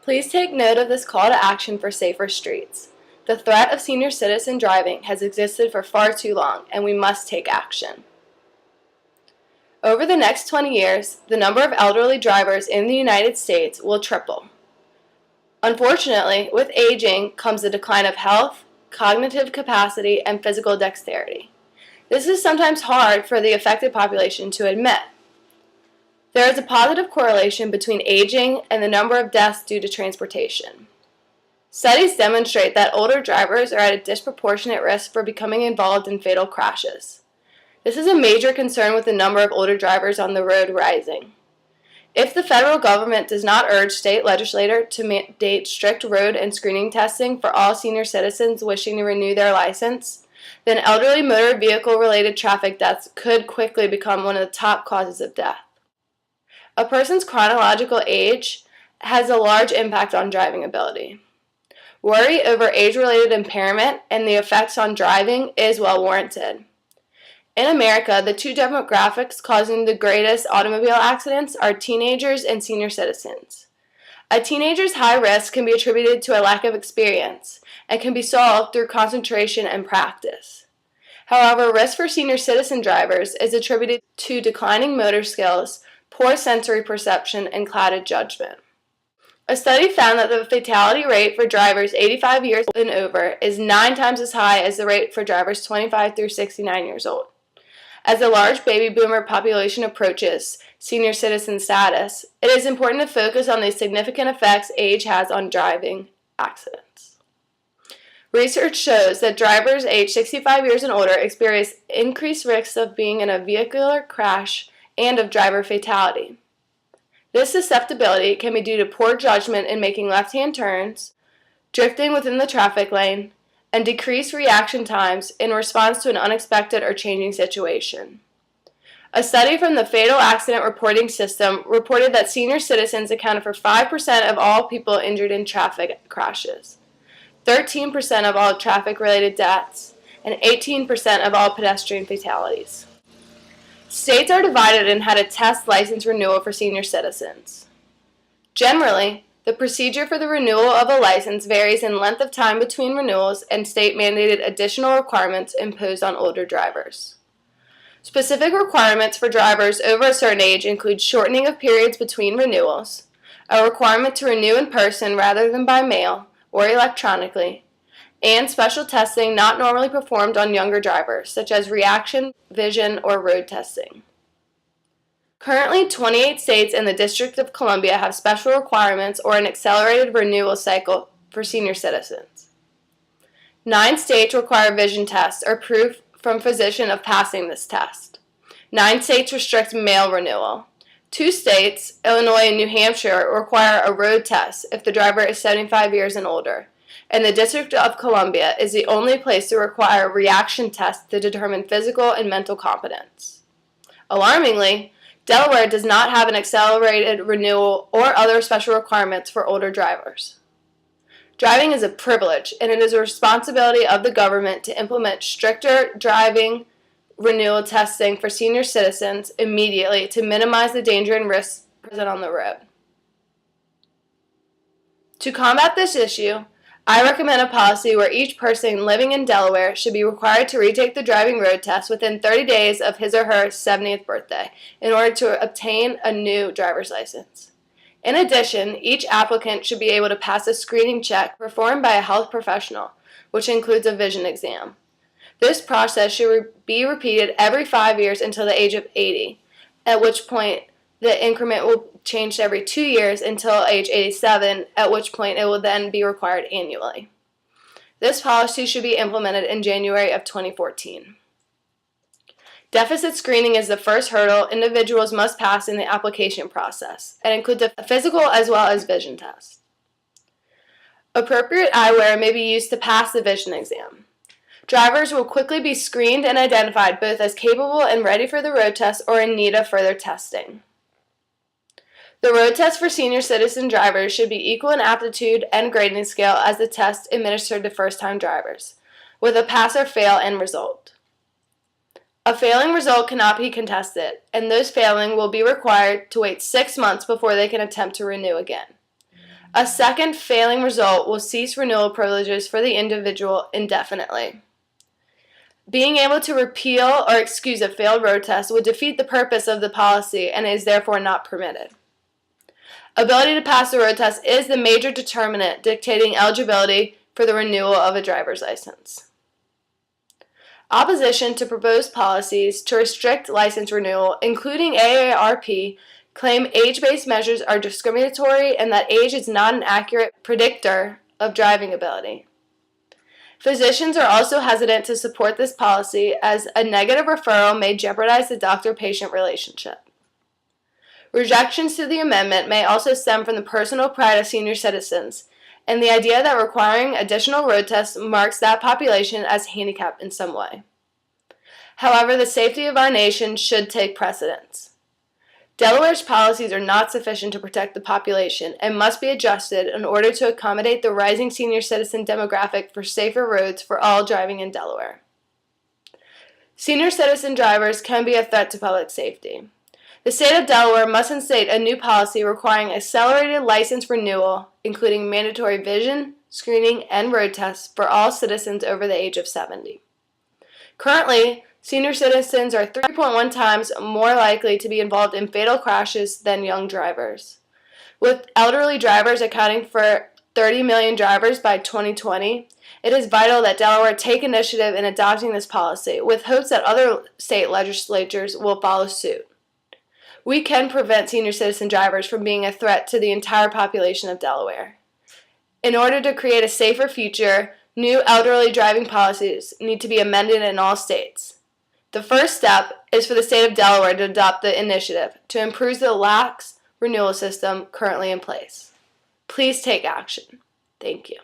Please take note of this call to action for safer streets. The threat of senior citizen driving has existed for far too long, and we must take action. Over the next 20 years, the number of elderly drivers in the United States will triple. Unfortunately, with aging comes a decline of health, cognitive capacity, and physical dexterity. This is sometimes hard for the affected population to admit. There is a positive correlation between aging and the number of deaths due to transportation. Studies demonstrate that older drivers are at a disproportionate risk for becoming involved in fatal crashes. This is a major concern with the number of older drivers on the road rising. If the federal government does not urge state legislators to mandate strict road and screening testing for all senior citizens wishing to renew their license, then elderly motor vehicle-related traffic deaths could quickly become one of the top causes of death. A person's chronological age has a large impact on driving ability. Worry over age-related impairment and the effects on driving is well warranted. In America, the two demographics causing the greatest automobile accidents are teenagers and senior citizens. A teenager's high risk can be attributed to a lack of experience and can be solved through concentration and practice. However, risk for senior citizen drivers is attributed to declining motor skills, poor sensory perception, and clouded judgment. A study found that the fatality rate for drivers 85 years and over is 9 times as high as the rate for drivers 25 through 69 years old. As the large baby boomer population approaches senior citizen status, it is important to focus on the significant effects age has on driving accidents. Research shows that drivers aged 65 years and older experience increased risks of being in a vehicular crash and of driver fatality. This susceptibility can be due to poor judgment in making left-hand turns, drifting within the traffic lane, and decreased reaction times in response to an unexpected or changing situation. A study from the Fatal Accident Reporting System reported that senior citizens accounted for 5% of all people injured in traffic crashes, 13% of all traffic-related deaths, and 18% of all pedestrian fatalities. States are divided in how to test license renewal for senior citizens. Generally, the procedure for the renewal of a license varies in length of time between renewals and state-mandated additional requirements imposed on older drivers. Specific requirements for drivers over a certain age include shortening of periods between renewals, a requirement to renew in person rather than by mail or electronically, and special testing not normally performed on younger drivers, such as reaction, vision, or road testing. Currently, 28 states and the District of Columbia have special requirements or an accelerated renewal cycle for senior citizens. 9 states require vision tests or proof from physician of passing this test. 9 states restrict mail renewal. 2 states, Illinois and New Hampshire, require a road test if the driver is 75 years and older, and the District of Columbia is the only place to require reaction tests to determine physical and mental competence. Alarmingly, Delaware does not have an accelerated renewal or other special requirements for older drivers. Driving is a privilege, and it is a responsibility of the government to implement stricter driving renewal testing for senior citizens immediately to minimize the danger and risks present on the road. To combat this issue, I recommend a policy where each person living in Delaware should be required to retake the driving road test within 30 days of his or her 70th birthday in order to obtain a new driver's license. In addition, each applicant should be able to pass a screening check performed by a health professional, which includes a vision exam. This process should be repeated every 5 years until the age of 80, at which point the increment will change every 2 years until age 87, at which point it will then be required annually. This policy should be implemented in January of 2014. Deficit screening is the first hurdle individuals must pass in the application process and includes a physical as well as vision test. Appropriate eyewear may be used to pass the vision exam. Drivers will quickly be screened and identified both as capable and ready for the road test or in need of further testing. The road test for senior citizen drivers should be equal in aptitude and grading scale as the test administered to first-time drivers, with a pass or fail end result. A failing result cannot be contested, and those failing will be required to wait 6 months before they can attempt to renew again. A second failing result will cease renewal privileges for the individual indefinitely. Being able to repeal or excuse a failed road test would defeat the purpose of the policy and is therefore not permitted. Ability to pass the road test is the major determinant dictating eligibility for the renewal of a driver's license. Opposition to proposed policies to restrict license renewal, including AARP, claim age-based measures are discriminatory and that age is not an accurate predictor of driving ability. Physicians are also hesitant to support this policy as a negative referral may jeopardize the doctor-patient relationship. Rejections to the amendment may also stem from the personal pride of senior citizens and the idea that requiring additional road tests marks that population as handicapped in some way. However, the safety of our nation should take precedence. Delaware's policies are not sufficient to protect the population and must be adjusted in order to accommodate the rising senior citizen demographic for safer roads for all driving in Delaware. Senior citizen drivers can be a threat to public safety. The state of Delaware must instate a new policy requiring accelerated license renewal, including mandatory vision, screening, and road tests for all citizens over the age of 70. Currently, senior citizens are 3.1 times more likely to be involved in fatal crashes than young drivers. With elderly drivers accounting for 30 million drivers by 2020, it is vital that Delaware take initiative in adopting this policy, with hopes that other state legislatures will follow suit. We can prevent senior citizen drivers from being a threat to the entire population of Delaware. In order to create a safer future, new elderly driving policies need to be amended in all states. The first step is for the state of Delaware to adopt the initiative to improve the lax renewal system currently in place. Please take action. Thank you.